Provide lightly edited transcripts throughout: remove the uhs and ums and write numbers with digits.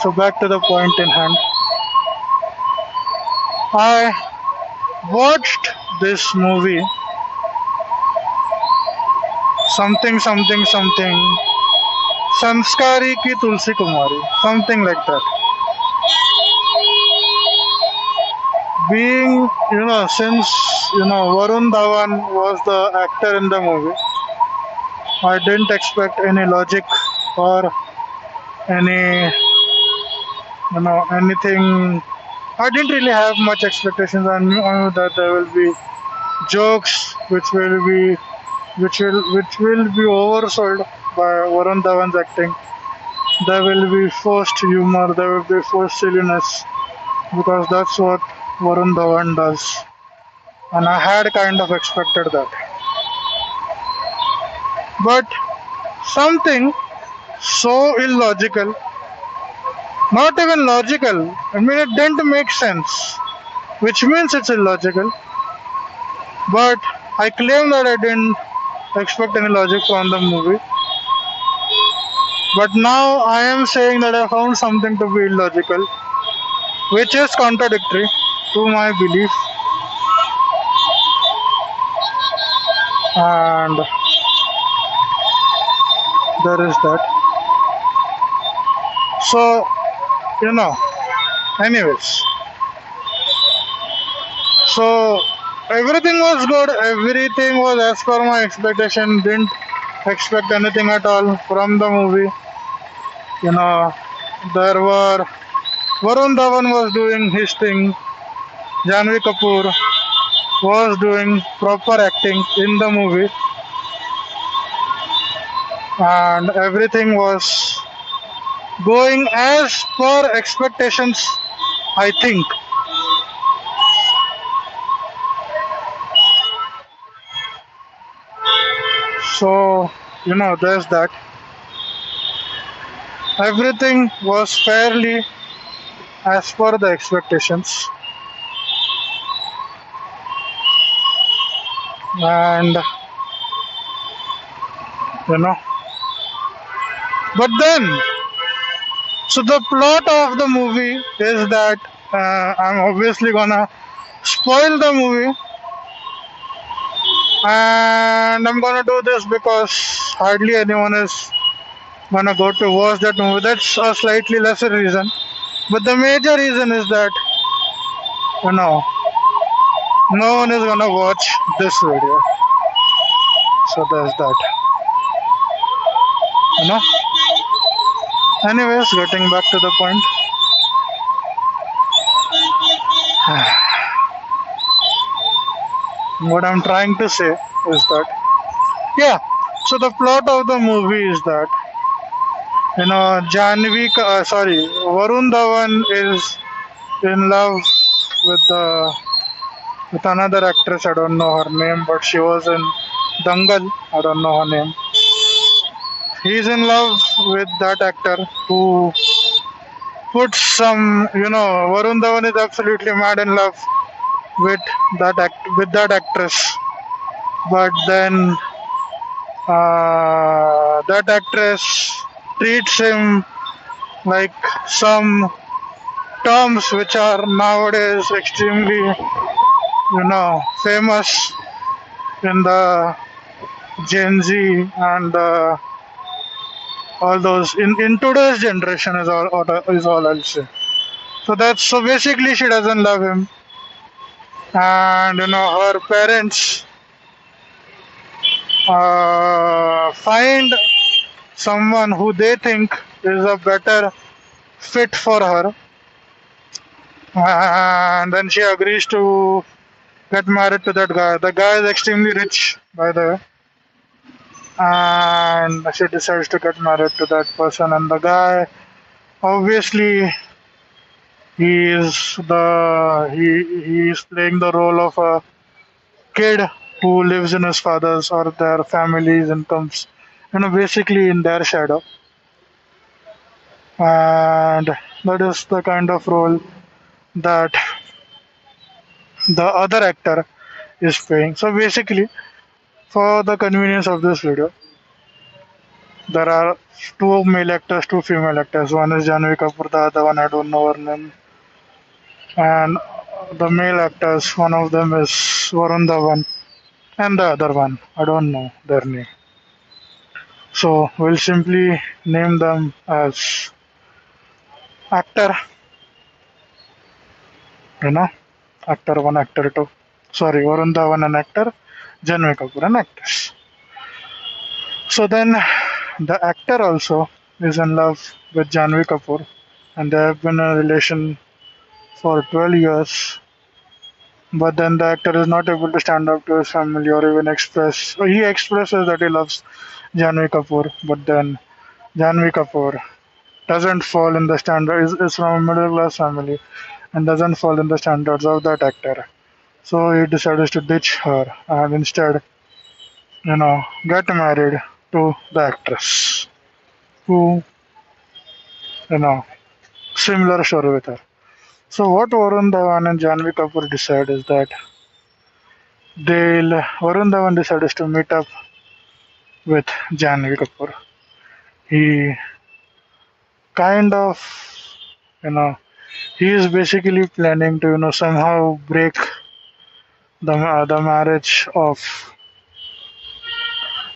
So back to the point in hand. I watched this movie, something something something, Sanskari ki Tulsi Kumari, something like that. Being, since, Varun Dhawan was the actor in the movie, I didn't expect any logic or any, anything. I didn't really have much expectations. I knew that there will be jokes which will be oversold by Varun Dhawan's acting. There will be forced humor, there will be forced silliness because that's what Varun Dhawan does. And I had kind of expected that. But something so illogical, not even logical, I mean, it didn't make sense, which means it's illogical. But I claim that I didn't expect any logic from the movie. But now I am saying that I found something to be illogical, which is contradictory to my belief. And there is that. So, you know, anyways. So, everything was good, everything was as per my expectation. Didn't expect anything at all from the movie. You know, there were Varun Dhawan was doing his thing, Janvi Kapoor was doing proper acting in the movie, and everything was going as per expectations, I think. So, there's that. Everything was fairly as per the expectations, and you know, but then, so the plot of the movie is that I'm obviously gonna spoil the movie, and I'm gonna do this because hardly anyone is gonna go to watch that movie. That's a slightly lesser reason, but the major reason is that you know no one is gonna watch this video. So there's that. You know. Anyways, getting back to the point. What I'm trying to say is that, yeah. So the plot of the movie is that Varun Dhawan is in love with another actress. I don't know her name, but she was in Dangal. I don't know her name. He's in love with that actor who puts some. Varun Dhawan is absolutely mad in love with that actress, but then that actress treats him like some terms which are nowadays extremely famous in the Gen Z and all those in today's generation is all I'll say. So basically she doesn't love him, and her parents find someone who they think is a better fit for her, and then she agrees to get married to that guy. The guy is extremely rich, by the way, and she decides to get married to that person. And the guy, obviously, he is playing the role of a kid who lives in his father's or their family's incomes, basically in their shadow. And that is the kind of role that the other actor is playing. So basically, for the convenience of this video, There are two male actors, two female actors. One is Janvi Kapoor, the other one I don't know her name. And the male actors, one of them is Varun Dhawan, and the other one I don't know their name. So we'll simply name them as actor, you know, actor one, actor two. Sorry, Varun Dhawan an actor, Janvi Kapoor an actress. So then the actor also is in love with Janvi Kapoor, and they have been in a relation for 12 years. But then the actor is not able to stand up to his family or even express. He expresses that he loves Janvi Kapoor, but then Janvi Kapoor doesn't fall in the standard. Is from a middle class family and doesn't fall in the standards of that actor. So he decides to ditch her and instead, get married to the actress who, you know, similar story with her. So what Varun Dhawan and Janvi Kapoor decide is that Varun Dhawan decides to meet up with Janvi Kapoor. He kind of, you know, he is basically planning to, somehow break the marriage of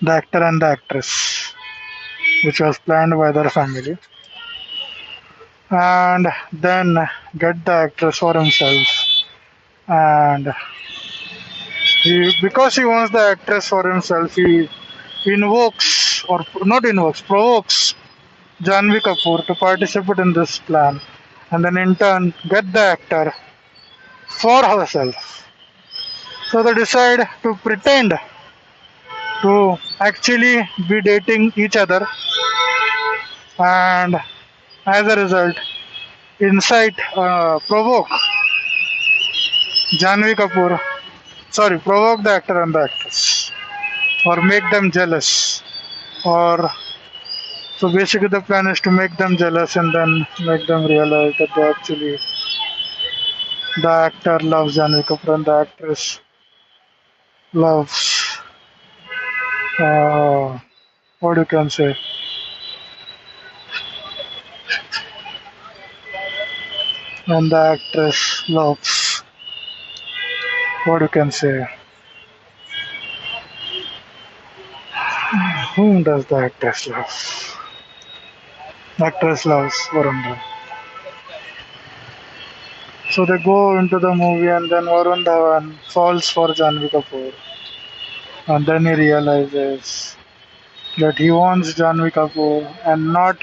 the actor and the actress, which was planned by their family, and then get the actress for himself. And because he wants the actress for himself, he invokes or not invokes, provokes Janvi Kapoor to participate in this plan, and then in turn get the actor for herself. So they decide to pretend to actually be dating each other, and as a result, provoke Janvi Kapoor, provoke the actor and the actress, or make them jealous, or so basically the plan is to make them jealous and then make them realize that the actor loves Janvi Kapoor and the actress loves, uh, what you can say, and the actress loves, what you can say, whom does the actress love? Actress loves Varun Dhawan. So they go into the movie and then Varun Dhawan falls for Janvi Kapoor. And then he realizes that he wants Janvi Kapoor and not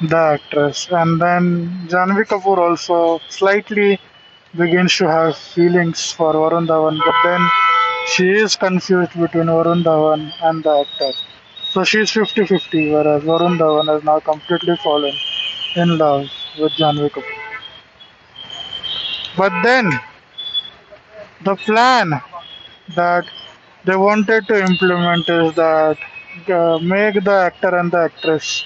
the actress. And then Janvi Kapoor also slightly begins to have feelings for Varun Dhawan, but then she is confused between Varun Dhawan and the actor. So she is 50-50, whereas Varun Dhawan has now completely fallen in love with Janvi Kapoor. But then the plan that they wanted to implement is that make the actor and the actress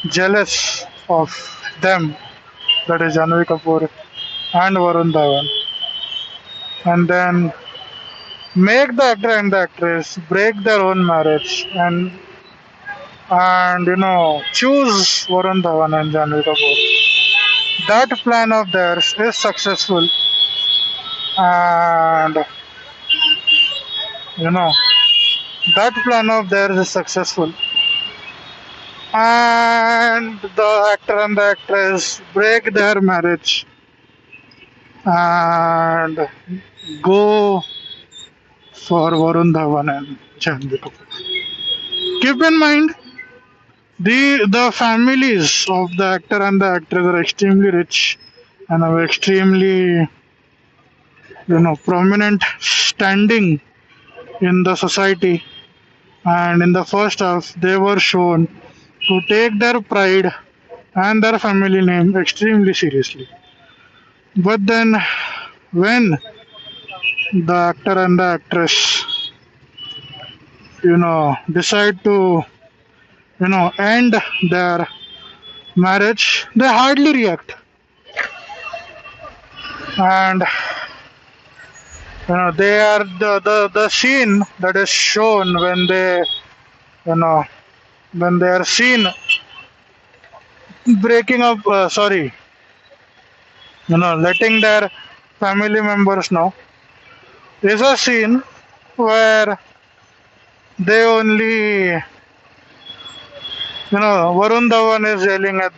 jealous of them, that is Janvi Kapoor and Varun Dhawan, and then make the actor and the actress break their own marriage and choose Varun Dhawan and Janvi Kapoor. That plan of theirs is successful, and you know that plan of theirs is successful, and the actor and the actress break their marriage and go for Varun Dhawan and Janvi Kapoor. Keep in mind, the families of the actor and the actress are extremely rich and have extremely prominent standing in the society, and in the first half they were shown to take their pride and their family name extremely seriously. But then when the actor and the actress decide to end their marriage, they hardly react. And they are the scene that is shown when they you know when they are seen breaking up, letting their family members know, is a scene where they only, Varun Dhawan is yelling at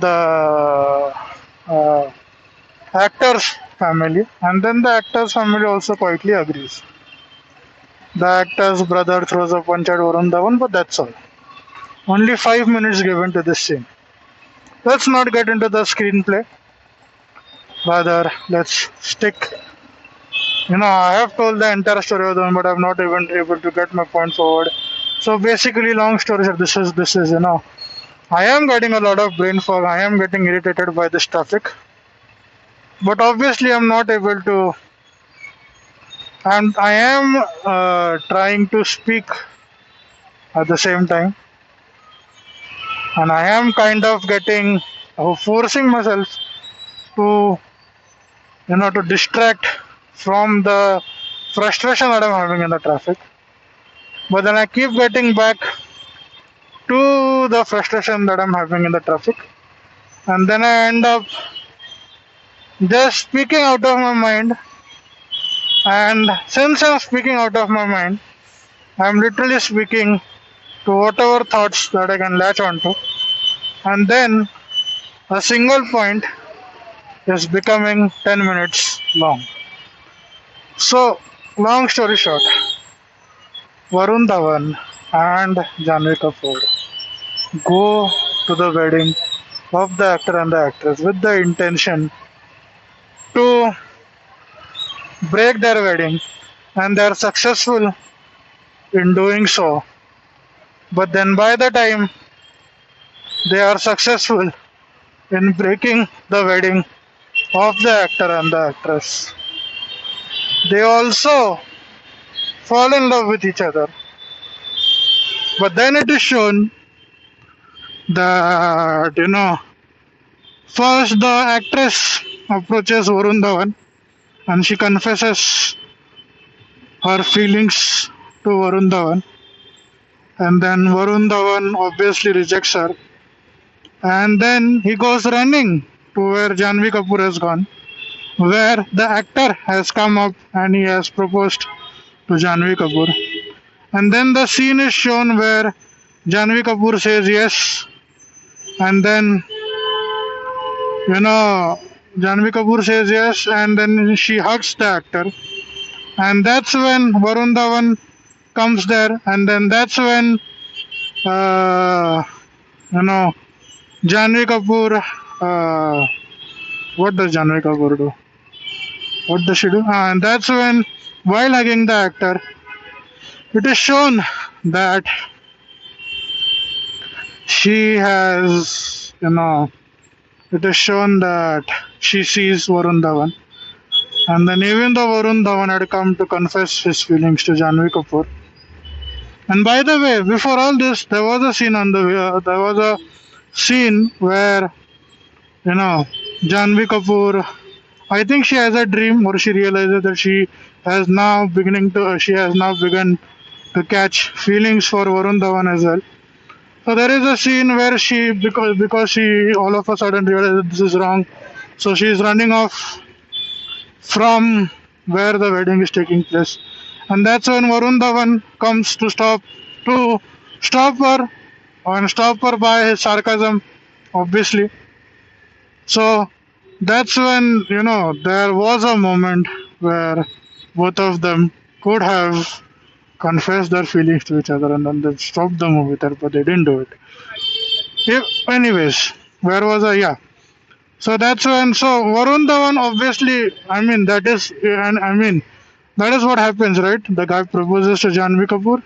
the uh, actor's family, and then the actor's family also quietly agrees. The actor's brother throws a punch at Varun Dhawan, but that's all. Only 5 minutes given to this scene. Let's not get into the screenplay. Rather, let's stick. I have told the entire story of them, but I'm not even able to get my point forward. So basically, long story short, this is. I am getting a lot of brain fog. I am getting irritated by this traffic, but obviously, I'm not able to. I am trying to speak at the same time, and I am kind of getting forcing myself to to distract from the frustration that I'm having in the traffic. But then I keep getting back to the frustration that I'm having in the traffic, and then I end up just speaking out of my mind. And since I'm speaking out of my mind, I'm literally speaking to whatever thoughts that I can latch onto, and then a single point is becoming 10 minutes long. So, long story short, Varun Dhawan and Janvi Kapoor go to the wedding of the actor and the actress with the intention to break their wedding, and they are successful in doing so. But then, by the time they are successful in breaking the wedding of the actor and the actress, they also fall in love with each other. But then it is shown that, first the actress approaches Varun Dhawan and she confesses her feelings to Varun Dhawan. And then Varun Dhawan obviously rejects her. And then he goes running to where Janvi Kapoor has gone, where the actor has come up and he has proposed to Janvi Kapoor. And then the scene is shown where Janvi Kapoor says yes, and then Janvi Kapoor says yes, and then she hugs the actor, and that's when Varun Dhawan comes there, and then that's when you know Janvi Kapoor. What does Janvi Kapoor do? What does she do? And that's when, while hugging the actor, it is shown that she has, it is shown that she sees Varun Dhawan. And then even though Varun Dhawan had come to confess his feelings to Janvi Kapoor. And by the way, before all this, there was a scene where, Janvi Kapoor, I think she has a dream, or she realizes that she has now begun to catch feelings for Varun Dhawan as well. So there is a scene where she, because she all of a sudden realizes that this is wrong, so she is running off from where the wedding is taking place, and that's when Varun Dhawan comes to stop her, and stop her by his sarcasm, obviously. So that's when there was a moment where both of them could have confessed their feelings to each other, and then they stopped the movie there, but they didn't do it. Anyways, where was I? Yeah. So that's when. So Varun Dhawan, obviously, that is what happens, right? The guy proposes to Janvi Kapoor.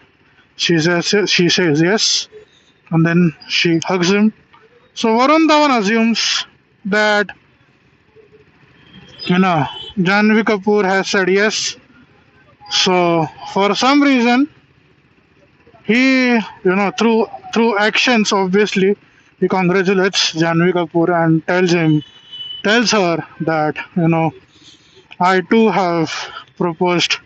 She says yes, and then she hugs him. So Varun Dhawan assumes that Janvi Kapoor has said yes. So for some reason, he through actions, obviously, he congratulates Janvi Kapoor and tells her that I too have proposed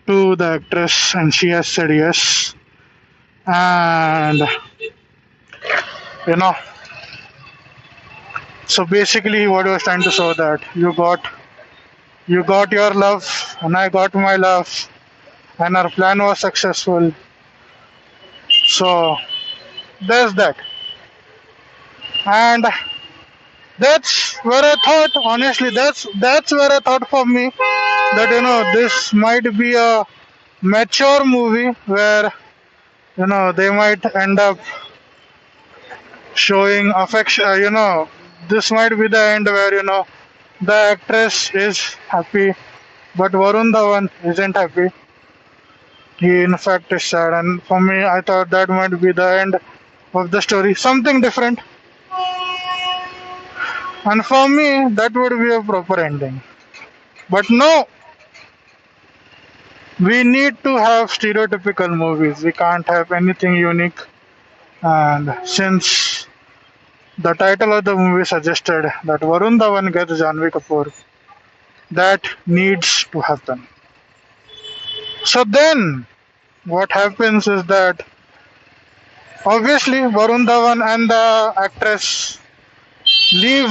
to the actress and she has said yes. And you know, so basically, what he was trying to show that you got your love, and I got my love, and our plan was successful. So there's that, and that's where I thought, honestly, that's where I thought for me that this might be a mature movie where they might end up showing affection. This might be the end where the actress is happy, but Varun Dhawan isn't happy. He in fact is sad, and for me, I thought that might be the end of the story, something different. And for me, that would be a proper ending. But no, we need to have stereotypical movies. We can't have anything unique. And since the title of the movie suggested that Varun Dhawan gets Janvi Kapoor, that needs to happen. So then, what happens is that obviously Varun Dhawan and the actress leave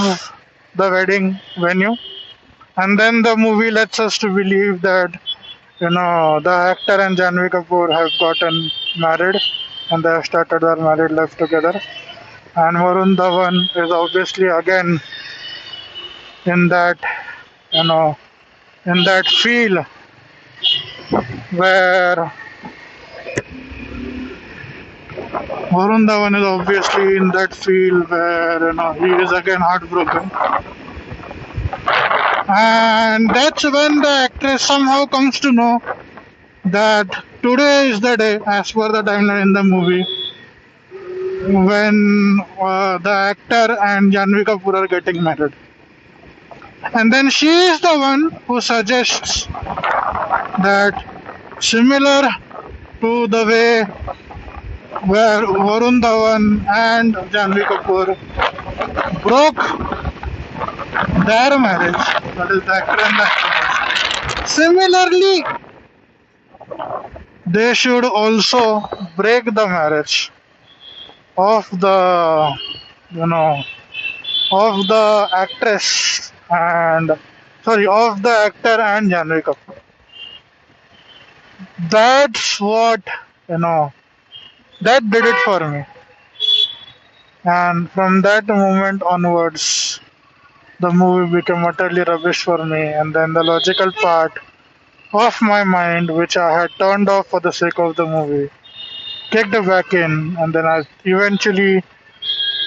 the wedding venue, and then the movie lets us to believe that the actor and Janvi Kapoor have gotten married, and they have started their married life together. And Varun Dhawan is obviously again in that you know in that feel where Varun Dhawan is obviously in that feel where he is again heartbroken, and that's when the actress somehow comes to know that today is the day, as per the timeline in the movie, when the actor and Janvi Kapoor are getting married. And then she is the one who suggests that, similar to the way where Varun Dhawan and Janvi Kapoor broke their marriage, that is the actor and the actress, similarly, they should also break the marriage of the, you know, of the actress and sorry, of the actor and Janvi Kapoor. That's what that did it for me. And from that moment onwards, the movie became utterly rubbish for me. And then the logical part of my mind, which I had turned off for the sake of the movie, kicked back in, and then I eventually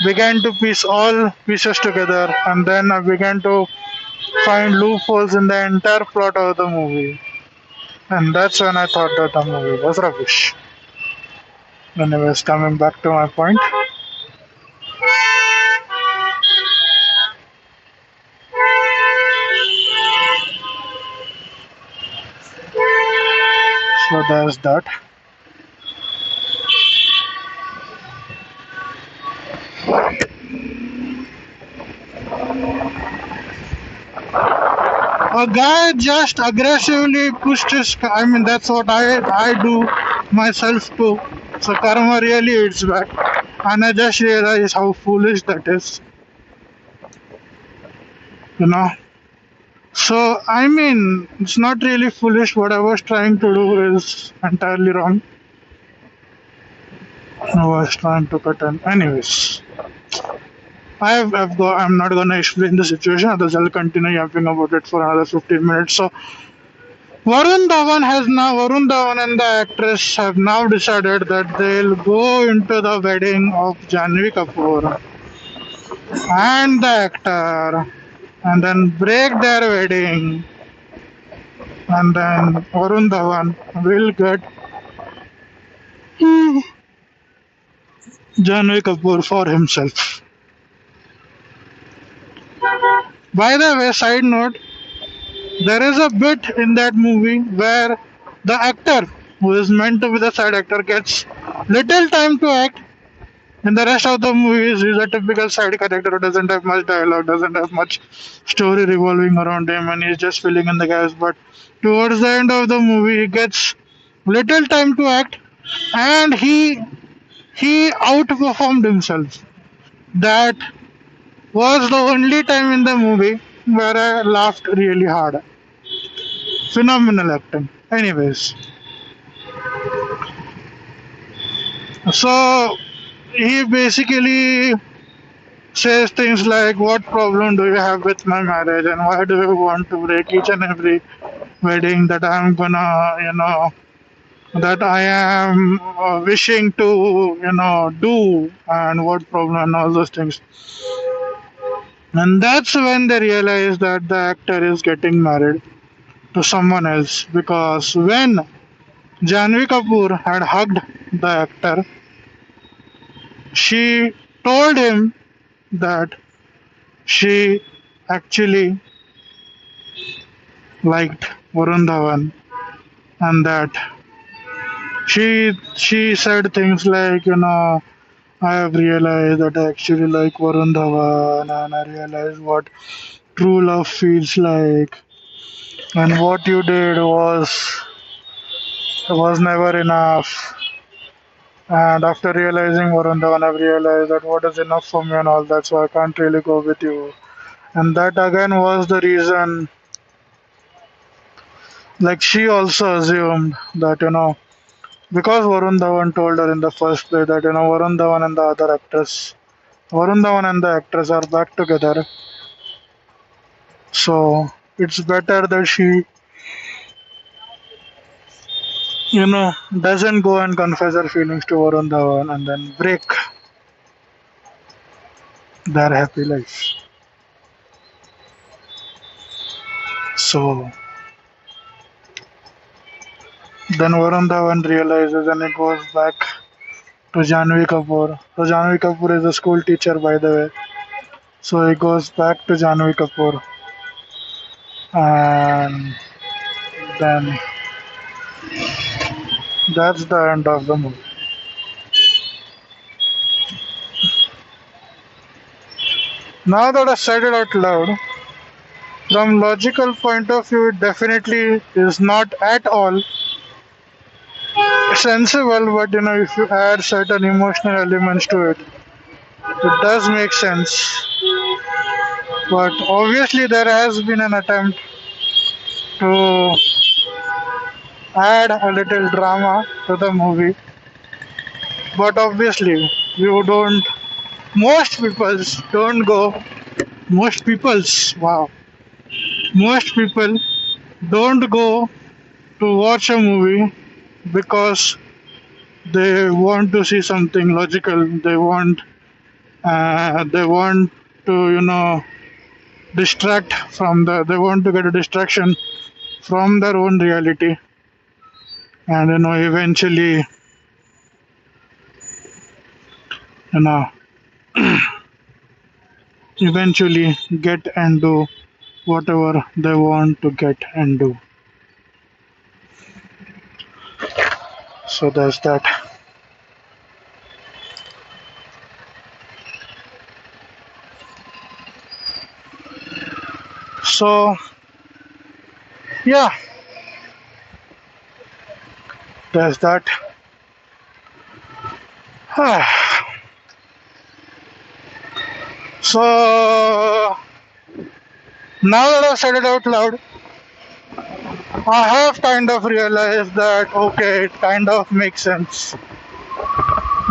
began to piece all pieces together, and then I began to find loopholes in the entire plot of the movie. And that's when I thought that the movie was rubbish. Anyways, coming back to my point. So there's that. A guy just aggressively pushed his. I mean, that's what I do myself too. So karma really hits back, and I just realize how foolish that is. You know. So I mean, it's not really foolish. What I was trying to do is entirely wrong. I was trying to cut in. Anyways, I'm not gonna explain the situation. Otherwise, I'll continue yapping about it for another 15 minutes. So Varun Dhawan and the actress have now decided that they'll go into the wedding of Janvi Kapoor and the actor, and then break their wedding, and then Varun Dhawan will get Janvi Kapoor for himself. By the way, side note, there is a bit in that movie where the actor, who is meant to be the side actor, gets little time to act. In the rest of the movies, he's a typical side character who doesn't have much dialogue, doesn't have much story revolving around him, and he's just filling in the gaps. But towards the end of the movie, he gets little time to act, and he he outperformed himself. That was the only time in the movie where I laughed really hard. Phenomenal acting. Anyways, so he basically says things like, "What problem do you have with my marriage, and why do you want to break each and every wedding that I'm gonna, that I am wishing to, do, and what problem, and all those things." And that's when they realize that the actor is getting married to someone else, because when Janvi Kapoor had hugged the actor, she told him that she actually liked Varun Dhawan, and that she said things like, "I have realized that I actually like Varun Dhawan, and I realized what true love feels like, and what you did was never enough. And after realizing Varun Dhawan, I've realized that what is enough for me and all that, so I can't really go with you." And that again was the reason, like she also assumed that, because Varun Dhawan told her in the first place that, Varun Dhawan and the actress are back together, so it's better that she, doesn't go and confess her feelings to Varun Dhawan and then break their happy life. So then Varun Dhawan realizes and he goes back to Janvi Kapoor. So Janvi Kapoor is a school teacher, by the way. So he goes back to Janvi Kapoor, and then that's the end of the movie. Now that I said it out loud, from logical point of view, it definitely is not at all sensible. But if you add certain emotional elements to it, it does make sense. But obviously, there has been an attempt to add a little drama to the movie. But obviously, you don't. Most peoples don't go. Most peoples, wow. Most people don't go to watch a movie because they want to see something logical. They want to, distract from they want to get a distraction from their own reality, and you know eventually get and do whatever they want to get and do. So there's that. So yeah, there's that. So now that I've said it out loud, I have kind of realized that okay, it kind of makes sense.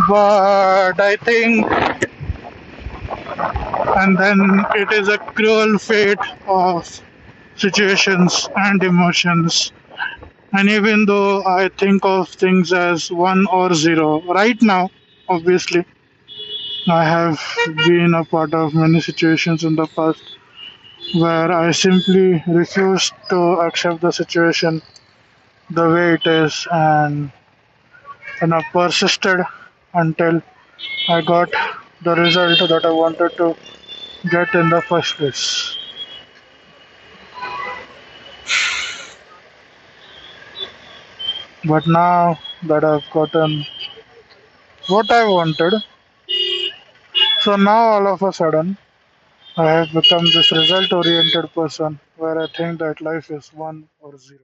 But I think, and then it is a cruel fate of situations and emotions. And even though I think of things as one or zero, right now, obviously, I have been a part of many situations in the past where I simply refused to accept the situation the way it is, and persisted until I got the result that I wanted to get in the first place. But now that I've gotten what I wanted, so now all of a sudden I have become this result oriented person where I think that life is one or zero.